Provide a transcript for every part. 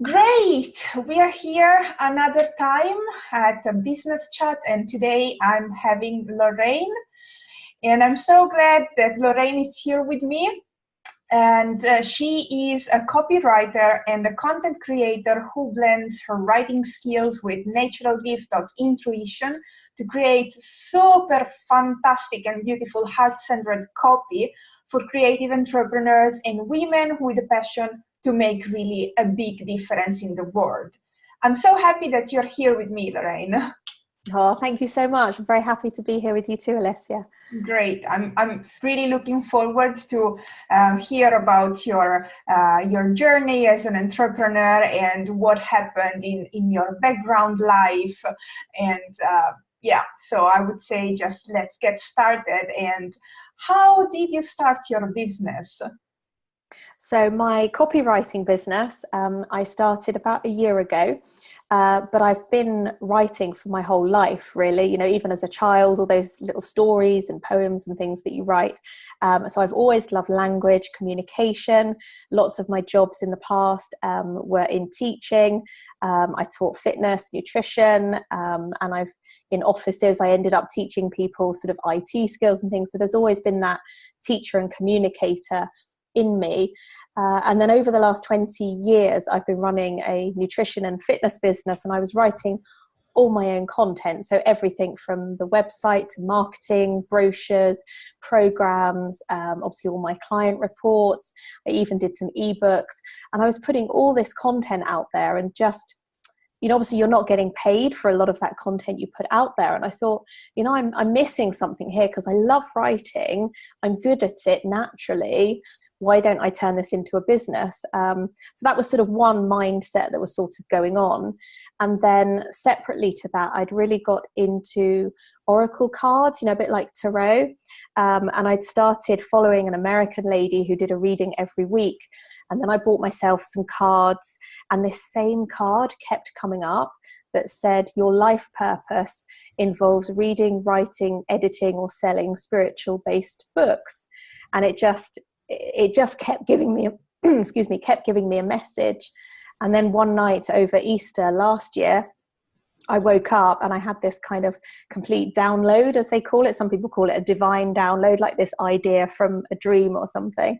Great! We are here another time at a business chat, and today I'm having Lorraine. And I'm so glad that Lorraine is here with me. And she is a copywriter and a content creator who blends her writing skills with natural gift of intuition to create super fantastic and beautiful heart-centered copy for creative entrepreneurs and women with a passion to make really a big difference in the world. I'm so happy that you're here with me, Lorraine. Oh, thank you so much. I'm very happy to be here with you too, Alessia. Great. I'm really looking forward to hear about your journey as an entrepreneur and what happened in your background life. And yeah, so I would say just let's get started. And how did you start your business? So my copywriting business, I started about a year ago, but I've been writing for my whole life, really, even as a child, all those little stories and poems and things that you write. So I've always loved language, communication. Lots of my jobs in the past were in teaching. I taught fitness, nutrition, and in offices, I ended up teaching people sort of IT skills and things. So there's always been that teacher and communicator in me. And then over the last 20 years, I've been running a nutrition and fitness business, and I was writing all my own content. So everything from the website to marketing, brochures, programs, obviously all my client reports. I even did some ebooks, and I was putting all this content out there and just, obviously you're not getting paid for a lot of that content you put out there. And I thought, I'm missing something here because I love writing. I'm good at it naturally. Why don't I turn this into a business? So that was sort of one mindset that was sort of going on. And then separately to that, I'd really got into oracle cards, a bit like tarot. And I'd started following an American lady who did a reading every week. And then I bought myself some cards, and this same card kept coming up that said, your life purpose involves reading, writing, editing, or selling spiritual-based books. And it just kept giving me kept giving me a message. And then one night over Easter last year, I woke up and I had this kind of complete download, as they call it. Some people call it a divine download, like this idea from a dream or something.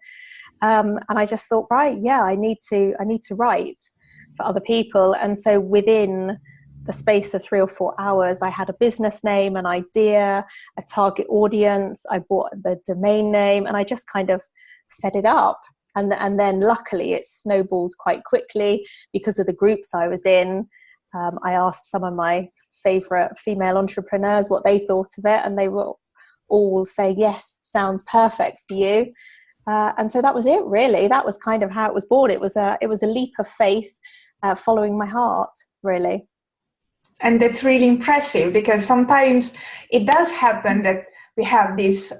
And I just thought, right, yeah, I need to write for other people. And so within the space of 3 or 4 hours, I had a business name, an idea, a target audience. I bought the domain name, and I just kind of set it up. And then luckily it snowballed quite quickly because of the groups I was in. I asked some of my favorite female entrepreneurs what they thought of it, and they were all say, yes, sounds perfect for you. And so that was it, really. That was kind of how it was born. It was a leap of faith, following my heart, really. And that's really impressive, because sometimes it does happen that we have this,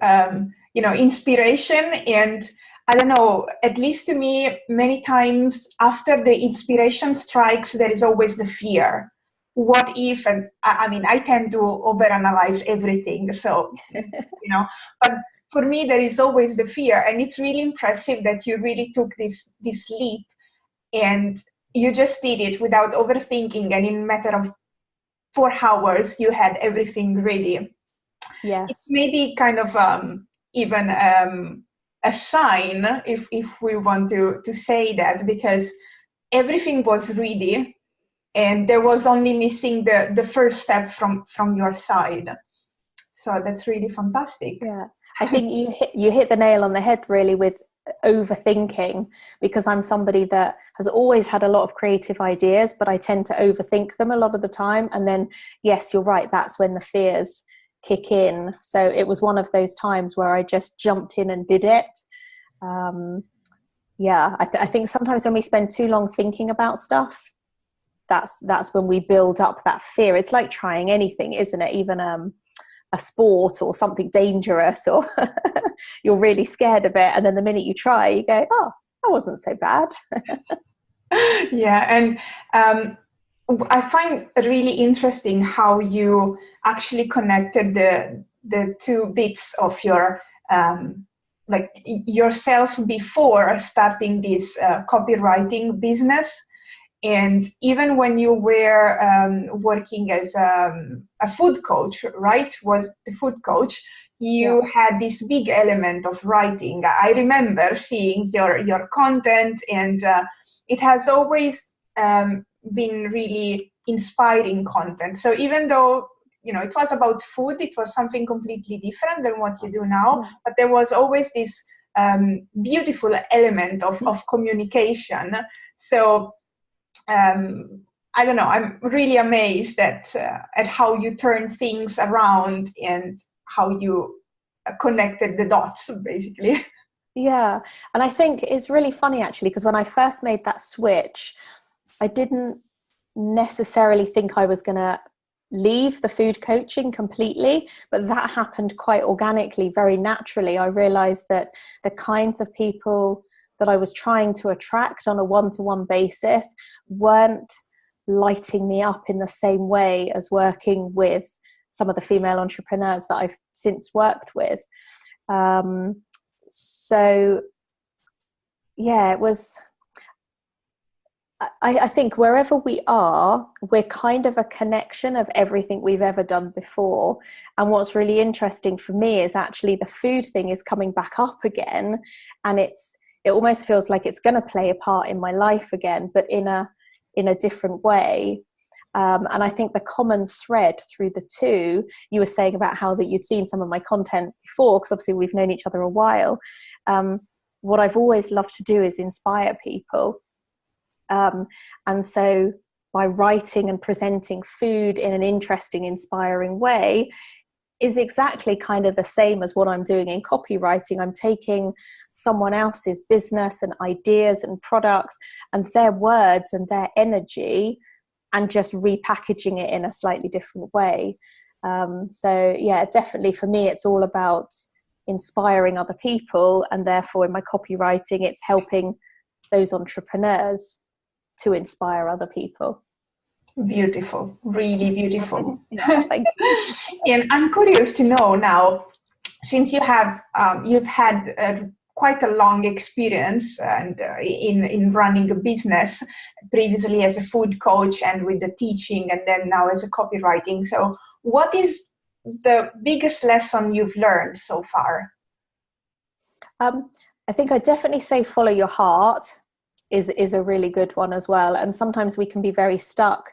inspiration. And I don't know, at least to me, many times after the inspiration strikes, there is always the fear. What if? And I tend to overanalyze everything. So, but for me, there is always the fear. And it's really impressive that you really took this leap, and you just did it without overthinking. And in a matter of 4 hours, you had everything ready. Yes. It's maybe kind of even a sign, if we want to say that, because everything was ready, and there was only missing the first step from your side. So that's really fantastic. Yeah, I think you hit the nail on the head, really, with overthinking, because I'm somebody that has always had a lot of creative ideas, but I tend to overthink them a lot of the time. And then, yes, you're right, that's when the fears kick in. So it was one of those times where I just jumped in and did it. I think sometimes when we spend too long thinking about stuff, that's when we build up that fear. It's like trying anything, isn't it? Even a sport or something dangerous, or you're really scared of it, and then the minute you try, you go, oh, that wasn't so bad. Yeah, and I find it really interesting how you actually connected the two bits of your like yourself before starting this copywriting business, And even when you were working as a food coach, right? Was the food coach, you had this big element of writing. I remember seeing your content, and it has always been really inspiring content. So even though it was about food, it was something completely different than what you do now, but there was always this beautiful element of communication. So I don't know, I'm really amazed at how you turn things around and how you connected the dots, basically. Yeah. And I think it's really funny, actually, because when I first made that switch, I didn't necessarily think I was going to leave the food coaching completely, but that happened quite organically, very naturally. I realized that the kinds of people that I was trying to attract on a one-to-one basis weren't lighting me up in the same way as working with some of the female entrepreneurs that I've since worked with. So yeah, it was, I think wherever we are, we're kind of a connection of everything we've ever done before. And what's really interesting for me is actually the food thing is coming back up again, and it almost feels like it's going to play a part in my life again, but in a different way. And I think the common thread through the two, you were saying about how that you'd seen some of my content before, because obviously we've known each other a while. What I've always loved to do is inspire people. And so by writing and presenting food in an interesting, inspiring way is exactly kind of the same as what I'm doing in copywriting. I'm taking someone else's business and ideas and products and their words and their energy and just repackaging it in a slightly different way. So yeah, definitely for me, it's all about inspiring other people. And therefore in my copywriting, it's helping those entrepreneurs to inspire other people. Beautiful, really beautiful. Yeah, thank you. And I'm curious to know now, since you've had quite a long experience and in running a business, previously as a food coach and with the teaching, and then now as a copywriting. So, what is the biggest lesson you've learned so far? I think I definitely say follow your heart is a really good one as well. And sometimes we can be very stuck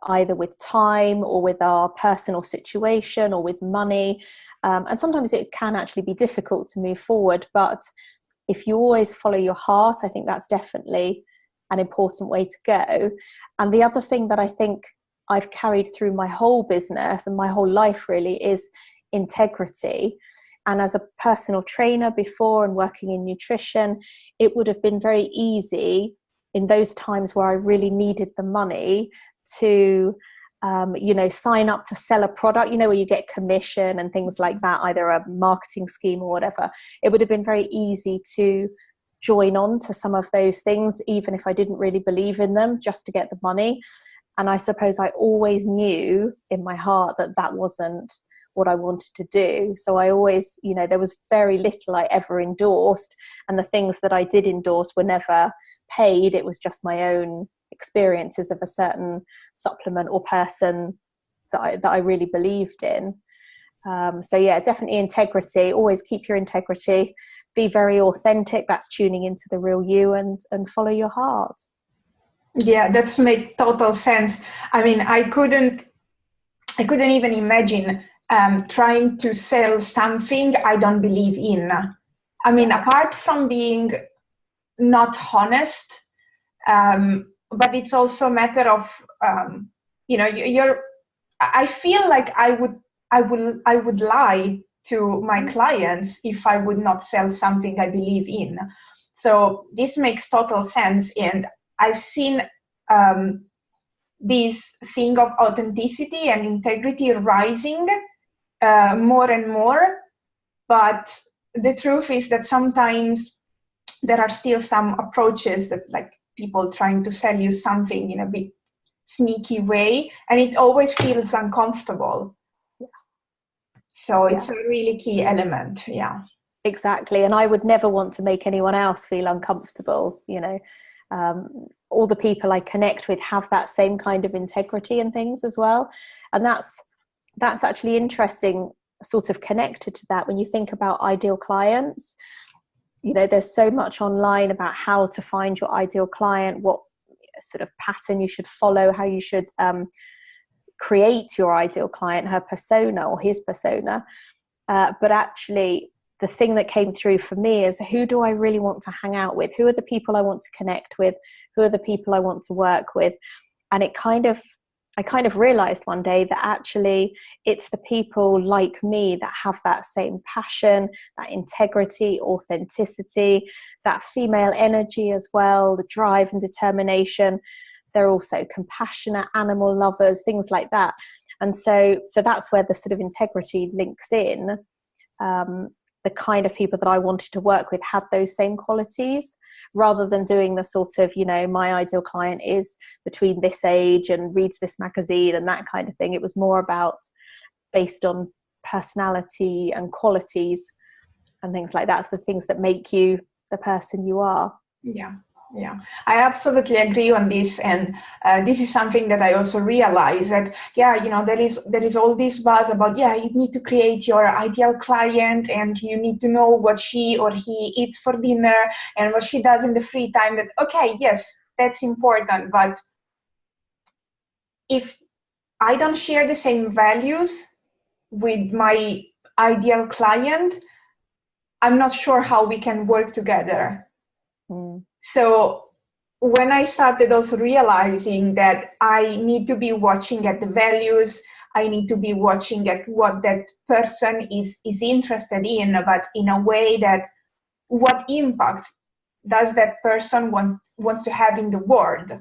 either with time or with our personal situation or with money. And sometimes it can actually be difficult to move forward. But if you always follow your heart, I think that's definitely an important way to go. And the other thing that I think I've carried through my whole business and my whole life really is integrity. And as a personal trainer before and working in nutrition, it would have been very easy in those times where I really needed the money to, sign up to sell a product, where you get commission and things like that, either a marketing scheme or whatever. It would have been very easy to join on to some of those things, even if I didn't really believe in them, just to get the money. And I suppose I always knew in my heart that that wasn't what I wanted to do. So I always, there was very little I ever endorsed, and the things that I did endorse were never paid. It was just my own experiences of a certain supplement or person that I really believed in. So yeah, definitely integrity. Always keep your integrity. Be very authentic. That's tuning into the real you, and follow your heart. Yeah, that's make total sense. I mean, I couldn't even imagine trying to sell something I don't believe in. I mean, apart from being not honest, but it's also a matter of, I feel like I would lie to my clients if I would not sell something I believe in. So this makes total sense, and I've seen this thing of authenticity and integrity rising more and more, but the truth is that sometimes there are still some approaches that, like, people trying to sell you something in a bit sneaky way, and it always feels uncomfortable. So it's a really key element. Yeah, exactly. And I would never want to make anyone else feel uncomfortable, all the people I connect with have that same kind of integrity and things as well. And that's actually interesting, sort of connected to that. When you think about ideal clients, you know, there's so much online about how to find your ideal client, what sort of pattern you should follow, how you should create your ideal client, her persona or his persona. But actually, the thing that came through for me is, who do I really want to hang out with? Who are the people I want to connect with? Who are the people I want to work with? And I kind of realized one day that actually it's the people like me that have that same passion, that integrity, authenticity, that female energy as well, the drive and determination. They're also compassionate, animal lovers, things like that. And so that's where the sort of integrity links in. The kind of people that I wanted to work with had those same qualities, rather than doing the sort of, you know, my ideal client is between this age and reads this magazine and that kind of thing. It was more about based on personality and qualities and things like that. It's the things that make you the person you are. Yeah, I absolutely agree on this, and this is something that I also realize that, yeah, you know, there is all this buzz about, yeah, you need to create your ideal client, and you need to know what she or he eats for dinner and what she does in the free time. That, okay, yes, that's important, but if I don't share the same values with my ideal client, I'm not sure how we can work together. So when I started also realizing that I need to be watching at the values, I need to be watching at what that person is interested in, but in a way that what impact does that person wants to have in the world,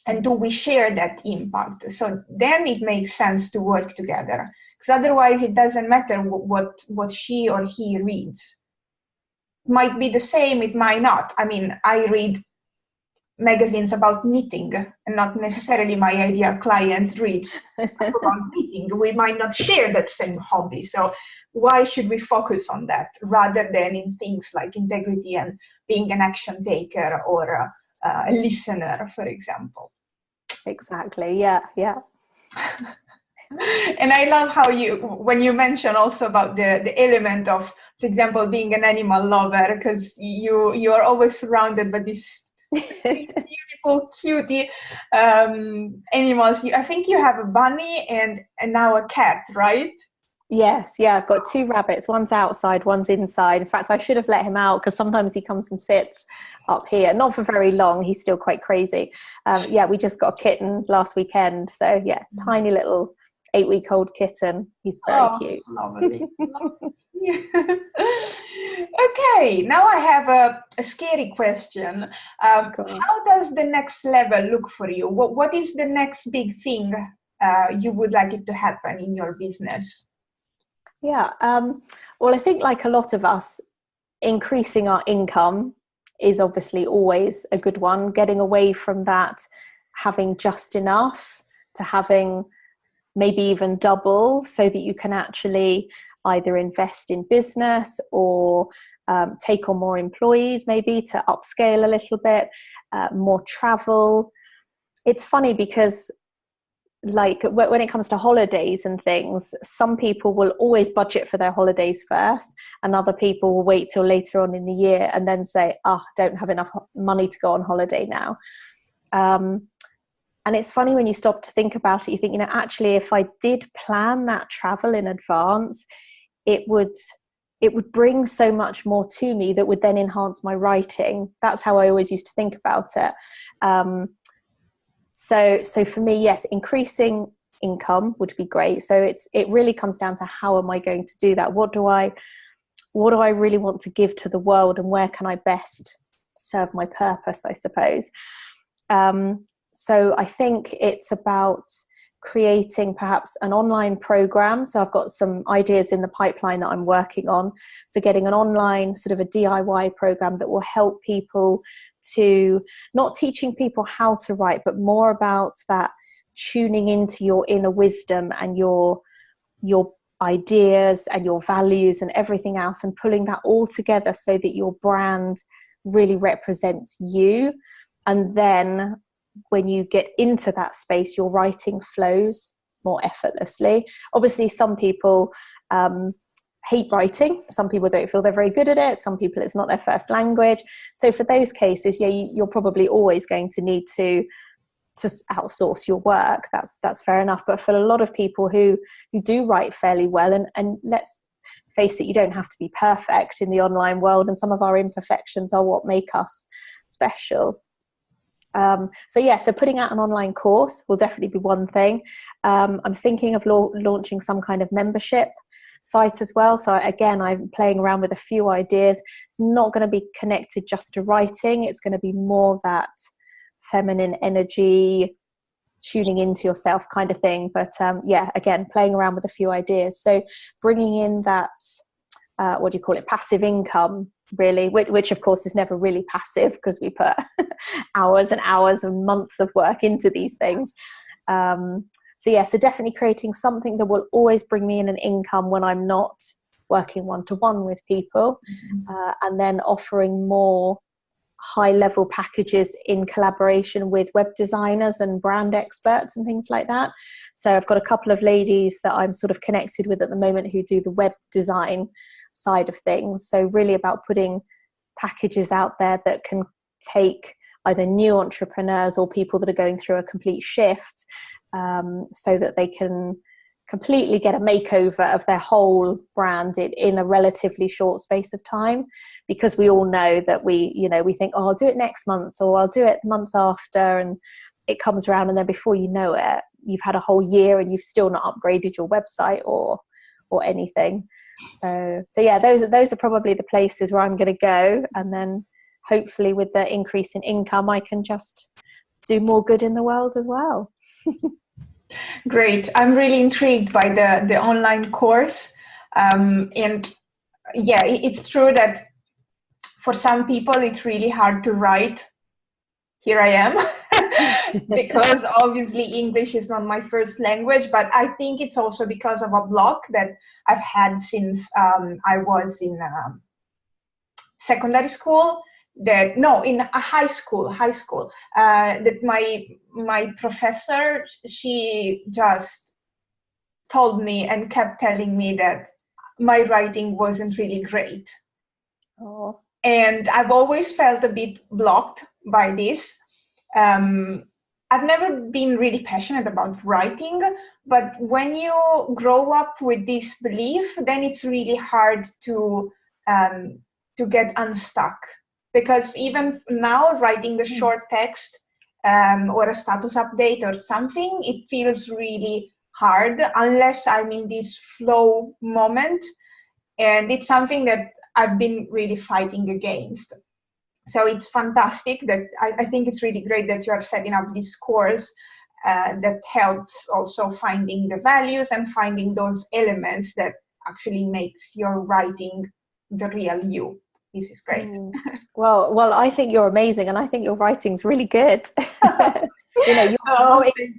and do we share that impact? So then it makes sense to work together, because otherwise it doesn't matter what she or he reads. It might be the same, it might not. I mean, I read magazines about knitting, and not necessarily my ideal client reads about knitting. We might not share that same hobby. So why should we focus on that rather than in things like integrity and being an action taker or a listener, for example? Exactly. Yeah. And I love how when you mention also about the element of, for example, being an animal lover, because you are always surrounded by these beautiful, cutie animals. I think you have a bunny and now a cat, right? Yes, yeah, I've got 2 rabbits. One's outside, one's inside. In fact, I should have let him out, because sometimes he comes and sits up here. Not for very long. He's still quite crazy. Yeah, we just got a kitten last weekend. So yeah, tiny little 8-week-old kitten. He's very cute. Lovely. Okay, now I have a scary question. Cool. How does the next level look for you? What is the next big thing you would like it to happen in your business? Yeah, well, I think like a lot of us, increasing our income is obviously always a good one. Getting away from that, having just enough, to having maybe even double, so that you can actually either invest in business or take on more employees, maybe to upscale a little bit, more travel. It's funny because, like, when it comes to holidays and things, some people will always budget for their holidays first, and other people will wait till later on in the year and then say, I don't have enough money to go on holiday now. And it's funny when you stop to think about it, you think, you know, actually, if I did plan that travel in advance, it would bring so much more to me that would then enhance my writing. That's how I always used to think about it. So for me, yes, increasing income would be great. So it really comes down to, how am I going to do that? What do I really want to give to the world, and where can I best serve my purpose, I suppose. So I think it's about creating perhaps an online program. So I've got some ideas in the pipeline that I'm working on. So getting an online sort of a DIY program that will help people to, not teaching people how to write, but more about that tuning into your inner wisdom and your ideas and your values and everything else, and pulling that all together so that your brand really represents you. And then when you get into that space, your writing flows more effortlessly. Obviously, some people hate writing. Some people don't feel they're very good at it. Some people it's not their first language. So for those cases, yeah, you're probably always going to need to outsource your work. That's fair enough. But for a lot of people who do write fairly well, and let's face it, you don't have to be perfect in the online world, and some of our imperfections are what make us special. So putting out an online course will definitely be one thing. I'm thinking of launching some kind of membership site as well. So again, I'm playing around with a few ideas. It's not going to be connected just to writing. It's going to be more that feminine energy, tuning into yourself kind of thing. But again, playing around with a few ideas. So bringing in that, passive income, really, which of course is never really passive because we put hours and hours and months of work into these things. So definitely creating something that will always bring me in an income when I'm not working one-to-one with people, and then offering more high-level packages in collaboration with web designers and brand experts and things like that. So I've got a couple of ladies that I'm sort of connected with at the moment who do the web design side of things. So really about putting packages out there that can take either new entrepreneurs or people that are going through a complete shift, so that they can completely get a makeover of their whole brand in a relatively short space of time. Because we all know that we think, oh, I'll do it next month, or I'll do it the month after, and it comes around, and then before you know it, you've had a whole year and you've still not upgraded your website or anything. So yeah, those are probably the places where I'm going to go, and then hopefully with the increase in income I can just do more good in the world as well. Great. I'm really intrigued by the online course. And yeah, it's true that for some people it's really hard to write. Here I am, because obviously English is not my first language, but I think it's also because of a block that I've had since I was in secondary school. In a high school, that my professor, she just told me and kept telling me that my writing wasn't really great. Oh. And I've always felt a bit blocked by this. I've never been really passionate about writing, but when you grow up with this belief, then it's really hard to get unstuck. Because even now, writing a short text or a status update or something, it feels really hard unless I'm in this flow moment. And it's something that I've been really fighting against. So it's fantastic that I think it's really great that you are setting up this course that helps also finding the values and finding those elements that actually makes your writing the real you. This is great. Well, I think you're amazing, and I think your writing's really good.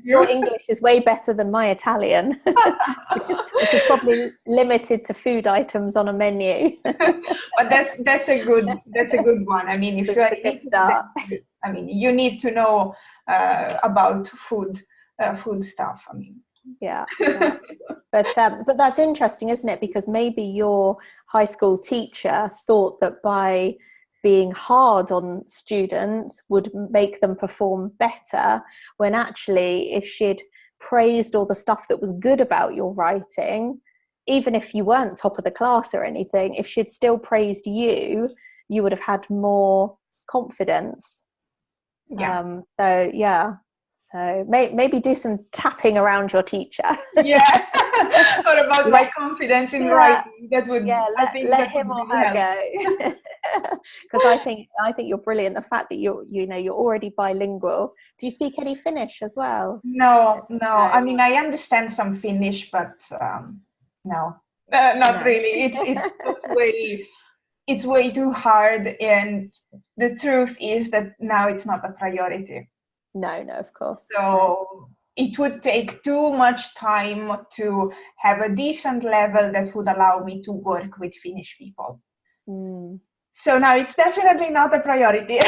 Your English is way better than my Italian, which is probably limited to food items on a menu. But that's a good one. I mean, if you're a good start, I mean, you need to know about food stuff. I mean, yeah. But that's interesting, isn't it? Because maybe your high school teacher thought that by being hard on students would make them perform better, when actually if she'd praised all the stuff that was good about your writing, even if you weren't top of the class or anything, if she'd still praised you, you would have had more confidence. Yeah. So maybe do some tapping around your teacher. Yeah. What about my confidence in writing? That would, I think, let him or her go. Because I think you're brilliant. The fact that you're already bilingual. Do you speak any Finnish as well? No. I mean, I understand some Finnish, but no, not really. It's way too hard, and the truth is that now it's not a priority. No, of course. So it would take too much time to have a decent level that would allow me to work with Finnish people. So now it's definitely not a priority.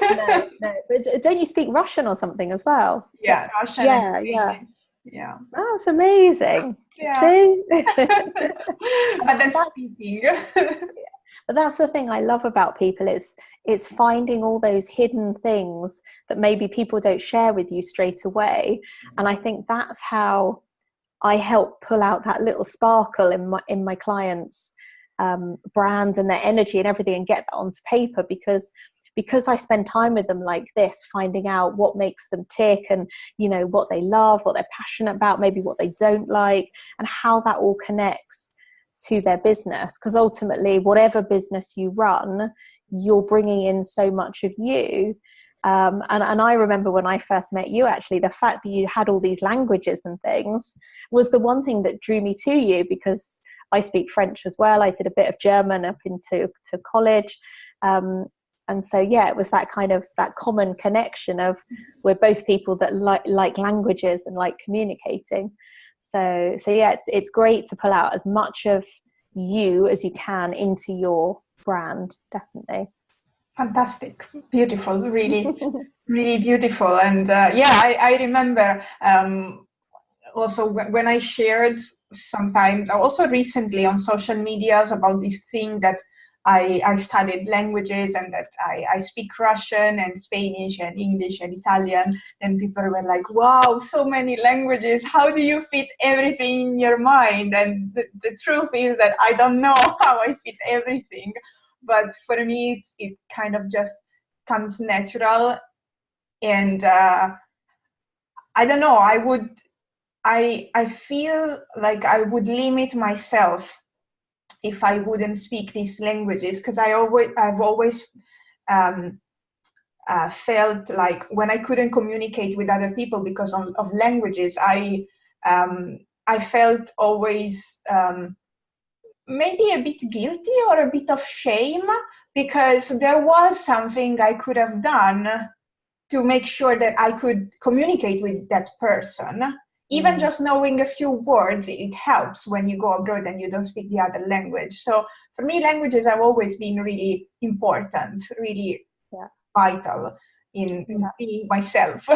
No, no. But don't you speak Russian or something as well? Yeah, Russian and Yeah, yeah. Ukrainian. Yeah. That's amazing. Yeah. See? But then That's, speaking. but that's the thing I love about people, it's finding all those hidden things that maybe people don't share with you straight away. And I think that's how I help pull out that little sparkle in my clients' brand and their energy and everything, and get that onto paper, because I spend time with them like this, finding out what makes them tick, and what they love, what they're passionate about, maybe what they don't like, and how that all connects to their business. Because ultimately, whatever business you run, you're bringing in so much of you. And I remember when I first met you, actually, the fact that you had all these languages and things was the one thing that drew me to you, because I speak French as well. I did a bit of German up into college. And so, yeah, it was that kind of that common connection of we're both people that like languages and like communicating. So yeah, it's great to pull out as much of you as you can into your brand, definitely. Fantastic, beautiful, really, really beautiful. And yeah, I remember also when I shared sometimes, also recently on social medias, about this thing that I studied languages and that I speak Russian and Spanish and English and Italian, and people were like, wow, so many languages, how do you fit everything in your mind? And the truth is that I don't know how I fit everything, but for me it kind of just comes natural. And I don't know, I feel like I would limit myself if I wouldn't speak these languages, because I've always um, felt like when I couldn't communicate with other people because of languages, I felt always maybe a bit guilty or a bit of shame, because there was something I could have done to make sure that I could communicate with that person. Even just knowing a few words, it helps when you go abroad and you don't speak the other language. So for me, languages have always been really important, really vital in being myself.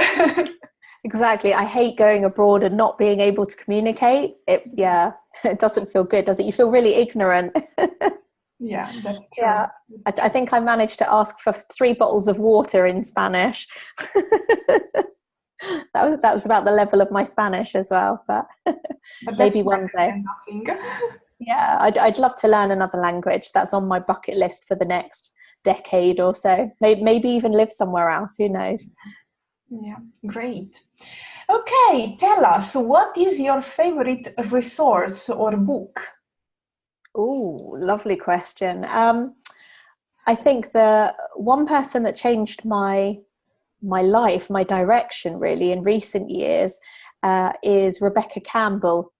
Exactly. I hate going abroad and not being able to communicate. It doesn't feel good, does it? You feel really ignorant. Yeah, that's true. Yeah, I think I managed to ask for 3 bottles of water in Spanish. that was about the level of my Spanish as well, but maybe one day. Yeah, I'd love to learn another language. That's on my bucket list for the next decade or so. Maybe even live somewhere else. Who knows? Yeah, great. Okay, tell us, what is your favorite resource or book? Oh, lovely question. I think the one person that changed my life, my direction really in recent years, is Rebecca Campbell,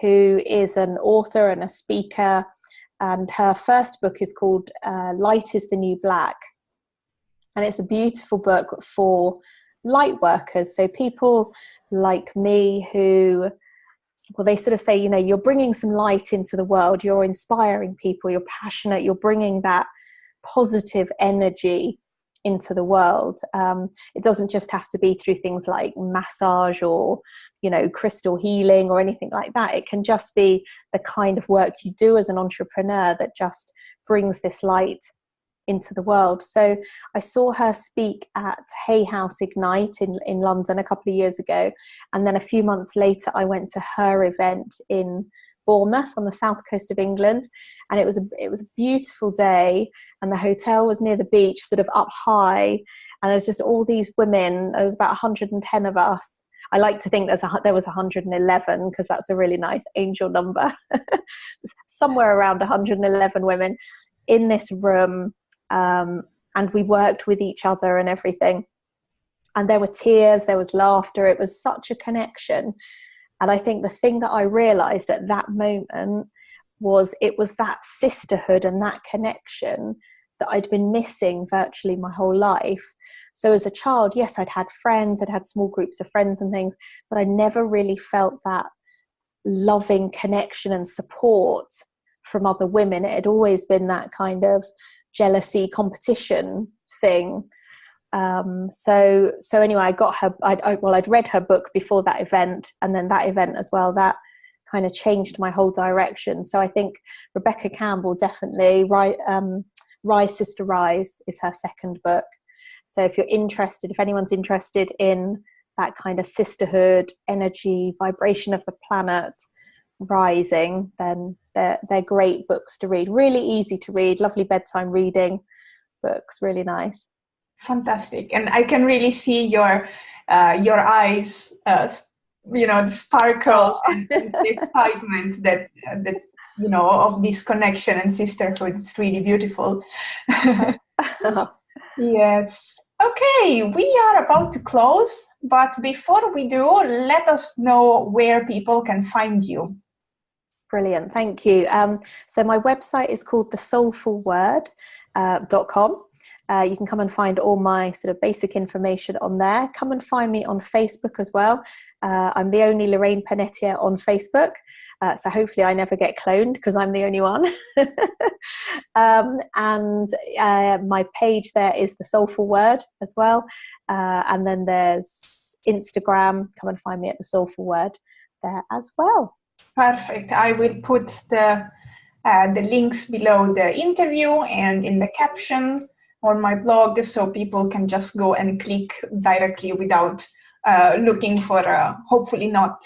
who is an author and a speaker. And her first book is called Light is the New Black. And it's a beautiful book for light workers. So people like me who, well, they sort of say, you're bringing some light into the world, you're inspiring people, you're passionate, you're bringing that positive energy into the world. It doesn't just have to be through things like massage or crystal healing or anything like that. It can just be the kind of work you do as an entrepreneur that just brings this light into the world. So I saw her speak at Hay House Ignite in London a couple of years ago, and then a few months later I went to her event in Bournemouth on the south coast of England, and it was a beautiful day, and the hotel was near the beach, sort of up high, and there's just all these women. There was about 110 of us. I like to think there was 111 because that's a really nice angel number. Somewhere around 111 women in this room, and we worked with each other and everything. And there were tears, there was laughter. It was such a connection. And I think the thing that I realized at that moment was it was that sisterhood and that connection that I'd been missing virtually my whole life. So as a child, yes, I'd had friends, I'd had small groups of friends and things, but I never really felt that loving connection and support from other women. It had always been that kind of jealousy competition thing. So anyway, I got her, I'd read her book before that event, and then that event as well, that kind of changed my whole direction. So I think Rebecca Campbell, definitely, Rise Sister Rise is her second book. So if you're interested, if anyone's interested in that kind of sisterhood, energy, vibration of the planet rising, then they're great books to read. Really easy to read, lovely bedtime reading books, really nice. Fantastic. And I can really see your eyes, the sparkle and the excitement that of this connection and sisterhood. It's really beautiful. Yes. Okay, we are about to close, but before we do, let us know where people can find you. Brilliant, thank you. So my website is called the soulfulword.com. You can come and find all my sort of basic information on there. Come and find me on Facebook as well. I'm the only Lorraine Pannetier on Facebook. So hopefully I never get cloned because I'm the only one. And my page there is the Soulful Word as well. And then there's Instagram. Come and find me at the Soulful Word there as well. Perfect. I will put the links below the interview and in the caption on my blog, so people can just go and click directly without looking for hopefully not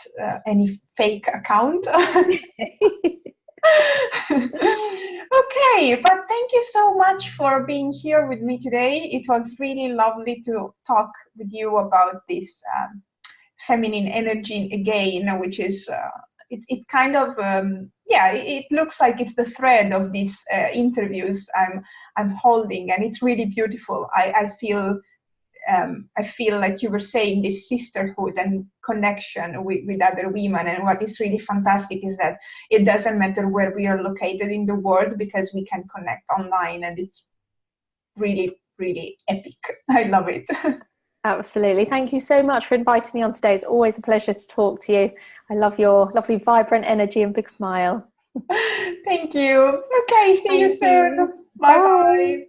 any fake account. Okay, but thank you so much for being here with me today. It was really lovely to talk with you about this feminine energy again, which is it kind of it looks like it's the thread of these interviews I'm holding, and it's really beautiful. I feel like you were saying, this sisterhood and connection with other women. And what is really fantastic is that it doesn't matter where we are located in the world, because we can connect online, and it's really, really epic. I love it. Absolutely. Thank you so much for inviting me on today. It's always a pleasure to talk to you. I love your lovely, vibrant energy and big smile. Thank you. Okay, see you soon. Bye-bye.